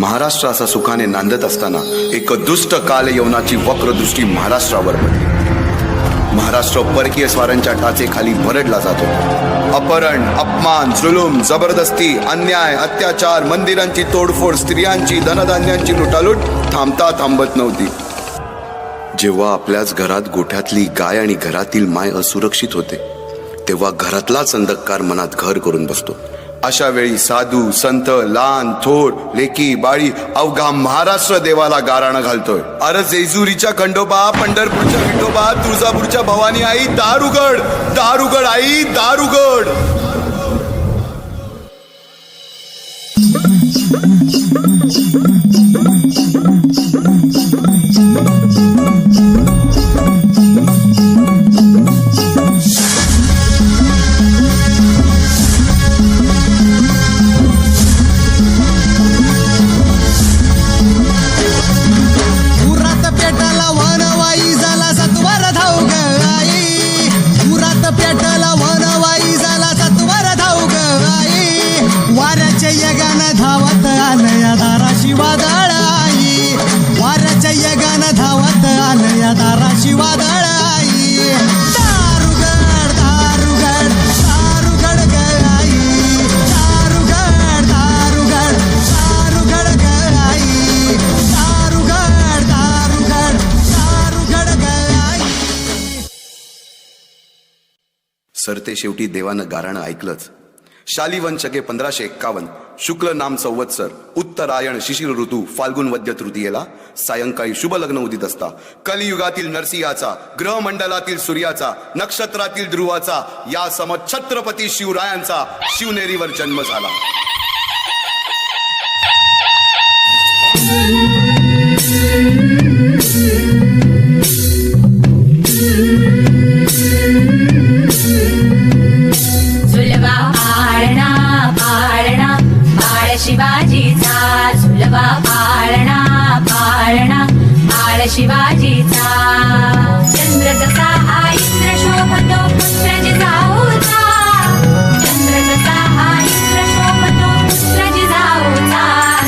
महाराष्ट्र असा सुखाने नांदत असताना एक दुष्ट काल यवनाची वक्रदृष्टी महाराष्ट्रावर पडली. महाराष्ट्र परकीय स्वारांच्या टाचेखाली भरडला जात होता. अपहरण, अपमान, जुलूम, जबरदस्ती, अन्याय, अत्याचार, मंदिरांची तोडफोड, स्त्रियांची, धनधान्यांची लुटालूट थांबता थांबत नव्हती. जेव्हा आपल्याच घरात गोठ्यातली गाय आणि घरातील माय असुरक्षित होते, तेव्हा घरातलाच अंधकार मनात घर करून बसतो. अशा वेळी साधू, संत, लहान थोर, लेकी बाळी अवघा महाराष्ट्र देवाला गाराणं घालतोय. अरे जेजुरीच्या खंडोबा, पंढरपूरच्या विठोबा, तुळजापूरच्या भवानी आई, दार उघड, दार उघड आई, दार उघड. सरते शेवटी देवानं गाराणं ऐकलंच. शालिवन शके 1551 शुक्ल नाम संवत्सर, उत्तरायण शिशिर ऋतू, फाल्गुन वद्य तृतीयेला सायंकाळी शुभ लग्न उदित असता कलियुगातील नरसिंहाचा, ग्रहमंडलातील सूर्याचा, नक्षत्रातील ध्रुवाचा, या सम छत्रपती शिवरायांचा शिवनेरीवर जन्म झाला. शिवाजीचा झुलवा पाळणा पाळणा बाळ शिवाजीचा. चंद्र जसा हा इंद्र शोभतो पुत्र जिजाऊचा, चंद्र जसा हा इंद्र शोभतो पुत्र जिजाऊचा.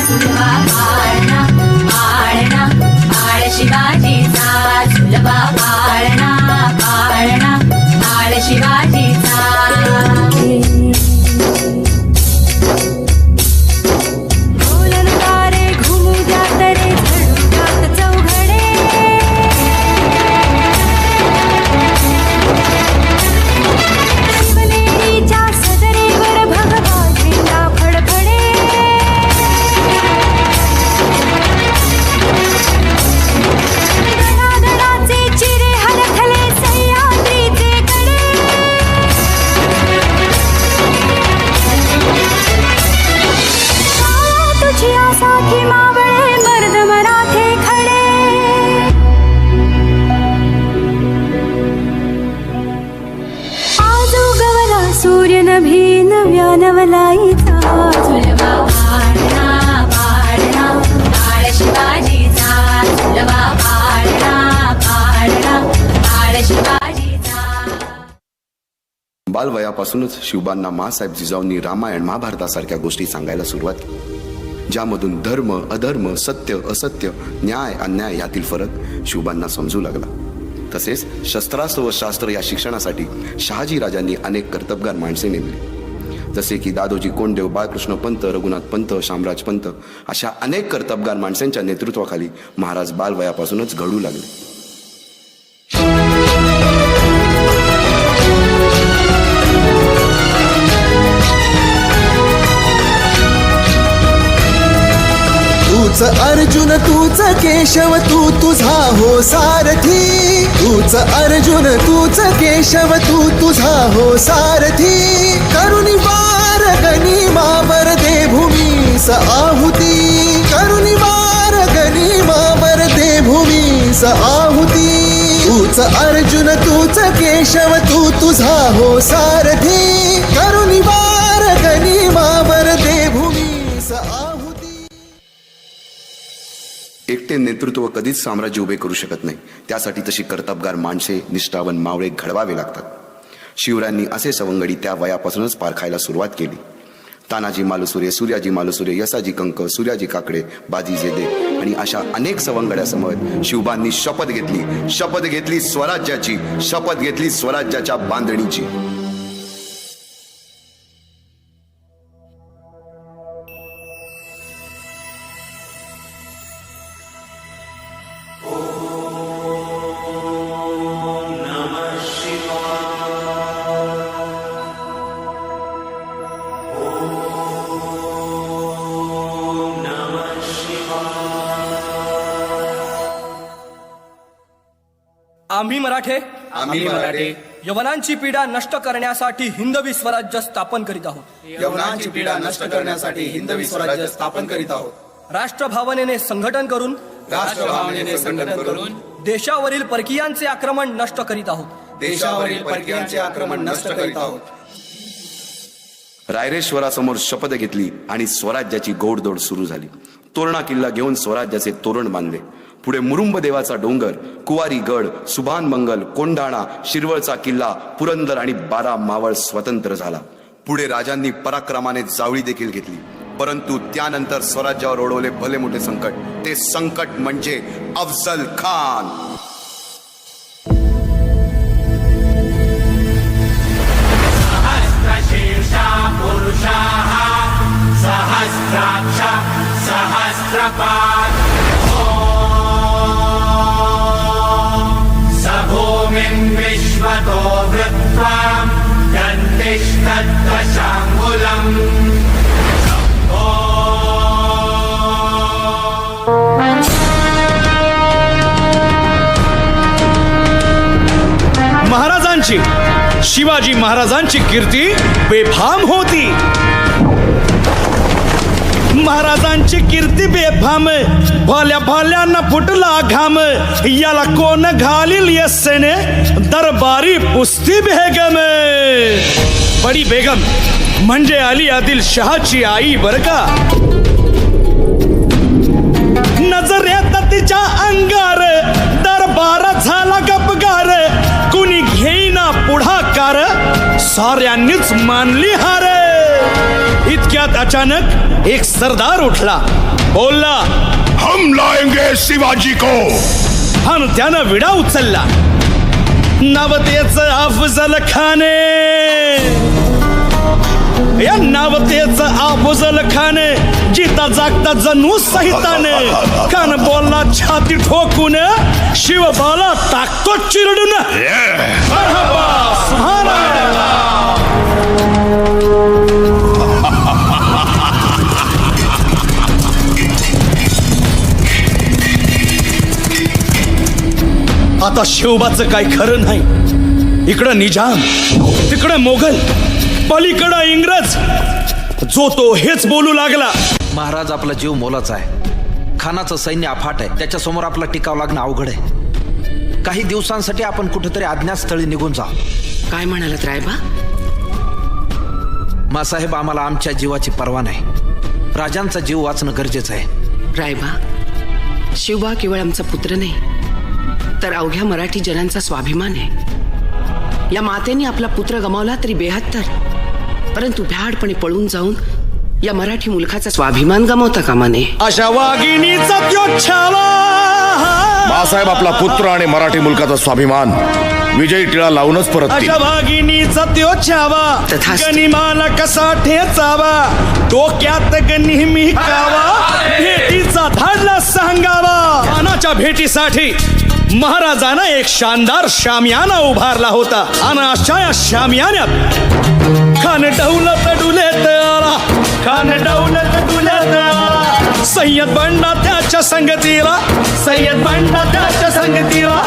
झुलवा पाळणा पाळणा बाळ शिवाजीचा, झुलवा पाळणा पाळणा बाळ शिवाजीचा. सूर्य नभी नव्या नवलाईचा. झुलवा पाळणा पाळणा बाळ शिवाजीचा, झुलवा पाळणा पाळणा बाळ शिवाजीचा. बालवयापासूनच शिवबांना माँसाहेब जिजाऊंनी रामायण महाभारतासारख्या गोष्टी सांगायला सुरुवात केली, ज्यामधून धर्म अधर्म, सत्य असत्य, न्याय अन्याय यातील फरक शिवबांना समजू लागला. तसेच शस्त्रास्त्र व शास्त्र या शिक्षणासाठी शहाजी राजांनी अनेक कर्तबगार माणसे नेमली, जसे की दादोजी कोंडदेव, बाळकृष्ण पंत, रघुनाथ पंत, शामराज पंत अशा अनेक कर्तबगार माणसांच्या नेतृत्वाखाली महाराज बालवयापासूनच घडू लागले. तूच अर्जुन तूच केशव तू तुझा हो सारथी, तूच अर्जुन तूच केशव तू तुझा हो सारथी. करुणी वार गनिमावर दे भूमीस आहुती, करुणी वार गनिमावर दे भूमीस आहुती. तूच अर्जुन तूच केशव तू तुझा हो सारथी, करुणी वार गनिमावर दे भूमीस आहुती. एकटे नेतृत्व कधीच साम्राज्य उभे करू शकत नाही. त्यासाठी तशी कर्तबगार माणसे, निष्ठावन मावळे घडवावे लागतात. शिवरायांनी असे सवंगडी त्या वयापासूनच पारखायला सुरुवात केली. तानाजी मालुसुरे, सूर्याजी मालुसुरे, यसाजी कंक, सूर्याजी काकडे, बाजी जेदे आणि अशा अनेक सवंगड्यासमोर शिवबांनी शपथ घेतली स्वराज्याची, शपथ घेतली स्वराज्याच्या बांधणीची. आम्ही मराठे यवनांची पीडा नष्ट करण्यासाठी हिंदवी स्वराज्य स्थापन करीत आहोत. यवनांची पीडा नष्ट करण्यासाठी हिंदवी स्वराज्य स्थापन करीत आहोत. राष्ट्रभावनेने संघटन करून देशावरील परकीयांचे आक्रमण नष्ट करीत आहोत. देशावरील परकीयांचे आक्रमण नष्ट करीत आहोत. रायरेश्वरासमोर शपथ घेतली आणि स्वराज्याची गोडदोड सुरू झाली. तोरणा किल्ला घेऊन स्वराज्याचे तोरण बांधले. पुढे मुरुंब देवाचा डोंगर, कुवारी गड, सुभान मंगल, कोंढाणा, शिरवळचा किल्ला, पुरंदर आणि 12 मावळ स्वतंत्र झाला. पुढे राजांनी पराक्रमाने जावळी देखील घेतली. परंतु त्यानंतर स्वराज्यावर ओढवले भले मोठे संकट. ते संकट म्हणजे अफजल खान. विश्वतो वृत्वा दन्तिष्ठद्दशाङ्गुलम् महाराजांची, शिवाजी महाराजांची कीर्ती बेफाम होती. महाराजांची कीर्ती बेफाम, भल्या भल्यांना फुटला घाम. याला कोण घालील यस्सेने, दरबारी पुस्ती बेगम. बडी बेगम म्हणजे अली आदिल शहाची आई बर का. नजर येत तिच्या अंगार, दरबार झाला गपगार. कुणी घेईना पुढाकार, साऱ्यांनीच मानली हार. इतक्यात अचानक एक सरदार उठला, बोलला, हम लाएंगे शिवाजी को. आणि त्यानं विडा उचलला. नावतेच अफजल खाने, या नावतेच अफजल खाने. जिता जागता जणू सहिताने. कान बोलला छाती ठोकून, शिवबाला टाकतो चिरडून. मरहबा, सुभानअल्लाह. आता शिवबाचं काय खरं नाही. इकडं निजाम, तिकडं मोगल, पलीकडं इंग्रज. जो तो हेच बोलू लागला. महाराज, आपला जीव मोलाचा आहे. खानाचं सैन्य अफाट आहे. त्याच्यासमोर आपला टिकाव लागणं अवघड आहे. काही दिवसांसाठी आपण कुठेतरी अज्ञातस्थळी निघून जा. काय म्हणालात रायबा? मासाहेब, आम्हाला आमच्या जीवाची पर्वा नाही. राजांचा जीव वाचणं गरजेचं आहे. रायबा, शिवबा केवळ आमचा पुत्र नाही, तर अवघ्या मराठी जनांचा स्वाभिमान आहे. या मातेने आपला पुत्र गमावला तरी 72, परंतु भ्याडपणे पळून जाऊन या मराठी मुलखाचा स्वाभिमान गमावता कामा नये. अशा वाघिणीचा त्यो छावा. बाळासाहेब, आपला पुत्र आणि मराठी मुलकाचा स्वाभिमान विजयी टिळा लावूनच परत अशा वाघिणीचा त्यो छावा. तथास्तु. गनिमाला कसा ठेचावा, डोक्यात नेहमी कावा. भेटीचा धाडला सांगावा. खानाच्या भेटीसाठी महाराजानं एक शानदार शामियाना उभारला होता. आणि अशा या शामियान्यात खान डौलत डुलेत आला. खान डौलत डुलेत आला. सय्यद बंडा त्याच्या संगतीला, सय्यद बंडा त्याच्या संगतीला.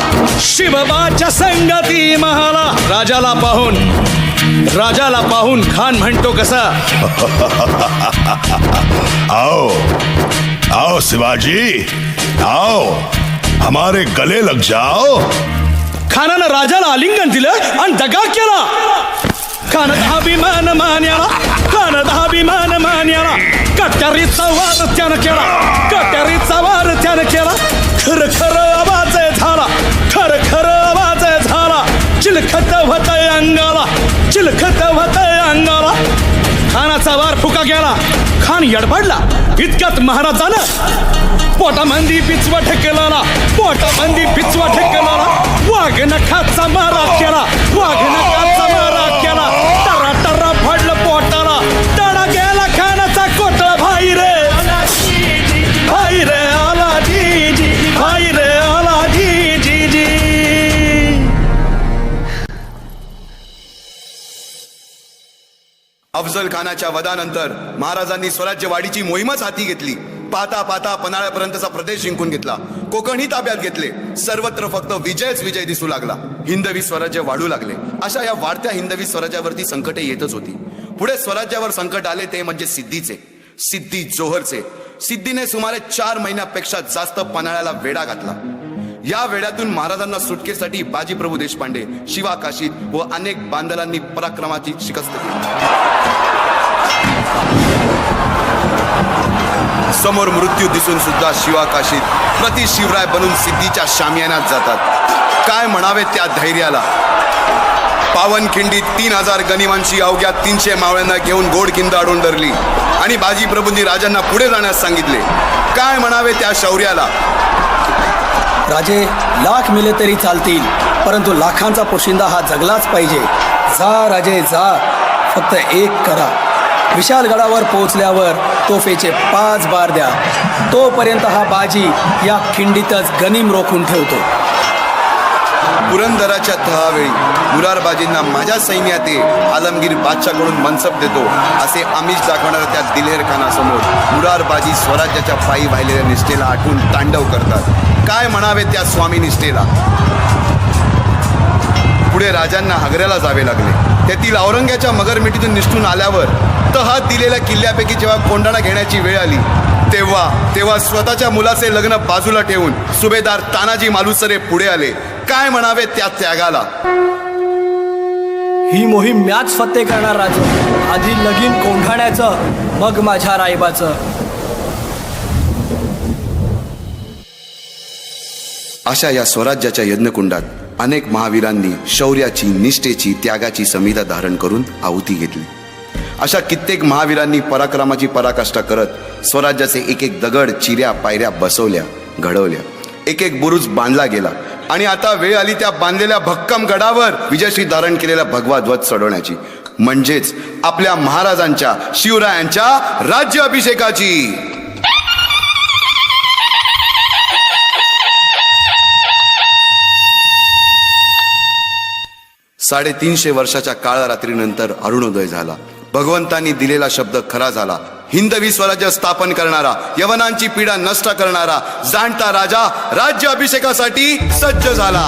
शिवबाच्या संगती महाला. राजाला पाहून खान म्हणतो कसा, आओ आओ शिवाजी, आओ हमारे गले लग जाओ. खानानं राजाला आलिंगन दिलं आणि दगा केला. खान अभिमान मान्याला, खान अभिमान मान्याला. कट्यारीचा वार त्यानं केला, कट्यारीचा वार त्यानं केला. खर खर आवाज झाला, खर खर आवाज झाला. चिलखत होतय अंगाला, चिलखत होतय अंगाला. खानाचा वार फुका गेला. केला. खान यडबडला. इतक्यात महाराजानं पोटामंदी पिचवा ठेकेला. पोटामंदी पिचवा ठेकेला. वाघ नखाचा मारा केला. वाघ नखाचा मारा केला. टरा टरा फडलं पोटाला. तडा गेला खानाचा कोटळा. भाई रे भाई रे आला जी जी. भाई रे आला जी जी जी. अफजल खानाच्या वधानंतर महाराजांनी स्वराज्यवाढीची मोहीमच हाती घेतली. पाहता पाहता पन्हाळ्यापर्यंतचा प्रदेश जिंकून घेतला. कोकणही ताब्यात घेतले. सर्वत्र फक्त विजयच विजय दिसू लागला. हिंदवी स्वराज्य वाढू लागले. अशा या वाढत्या हिंदवी स्वराज्यावरती संकटे येतच होती. पुढे स्वराज्यावर संकट आले ते म्हणजे सिद्धीचे. सिद्धी जोहरचे. सिद्धीने सुमारे 4 महिन्यापेक्षा जास्त पन्हाळ्याला वेढा घातला. या वेड्यातून महाराजांना सुटकेसाठी बाजीप्रभू देशपांडे, शिवा काशीद व अनेक बांधलांनी पराक्रमाची शिकस्त केली. समोर मृत्यू दिसून सुद्धा शिवा काशीद प्रति शिवराय बनून सिद्धीच्या शामियानात जातात. काय म्हणावे त्या धैर्याला. पावनखिंडीत 3000 गनिमांची अवघ्या 300 मावळ्यांना घेऊन गोडखिंड अडवून धरली आणि बाजीप्रभूंनी राजांना पुढे जाण्यास सांगितले. काय म्हणावे त्या शौर्याला. राजे लाख मेले तरी चालतील, परंतु लाखांचा पोशिंदा हा जगलाच पाहिजे. जा राजे जा, फक्त एक करा. विशालगडावर पोहोचल्यावर तोफेचे 5 बार द्या. तोपर्यंत हा बाजी या खिंडीतच गनिम रोखून ठेवतो. पुरंदराच्या तहावेळी मुरारबाजींना माझ्या सैन्यात आलमगीर बादशाहकडून मनसब देतो असे आमिष दाखवणाऱ्या त्या दिलेर खानासमोर मुरारबाजी स्वराज्याच्या पायी वाहिलेल्या निष्ठेला आठवून तांडव करतात. काय म्हणावे त्या स्वामी निष्ठेला. पुढे राजांना आग्र्याला जावे लागले. तेथील औरंग्याच्या मगरमिठीतून निष्ठून आल्यावर तहात दिलेल्या किल्ल्यापैकी जेव्हा कोंढाणा घेण्याची वेळ आली तेव्हा स्वतःच्या मुलाचे लग्न बाजूला ठेवून सुभेदार तानाजी मालुसरे पुढे आले. काय म्हणावे त्या त्यागाला. ही मोहीम मॅच फत्ते करणार राजे. आधी लगीन कोंढाण्याचं, मग माझ्या रायबाचं. अशा या स्वराज्याच्या यज्ञकुंडात अनेक महावीरांनी शौर्याची, निष्ठेची, त्यागाची संविधा धारण करून आहुती घेतली. अशा कित्येक महावीरांनी पराक्रमाची पराकाष्ठा करत स्वराज्याचे एक एक दगड, चिऱ्या, पायऱ्या बसवल्या, घडवल्या. एक एक बुरुज बांधला गेला आणि आता वेळ आली त्या बांधलेल्या भक्कम गडावर विजयश्री धारण केलेला भगवा ध्वज चढवण्याची, म्हणजेच आपल्या महाराजांच्या, शिवरायांच्या राज्य अभिषेकाची. 350 वर्षाच्या काळरात्रीनंतर अरुणोदय झाला. भगवंतांनी दिलेला शब्द खरा झाला. हिंदवी स्वराज्य स्थापन करणारा, यवनांची पीडा नष्ट करणारा जाणता राजा राज्य अभिषेकासाठी सज्ज झाला.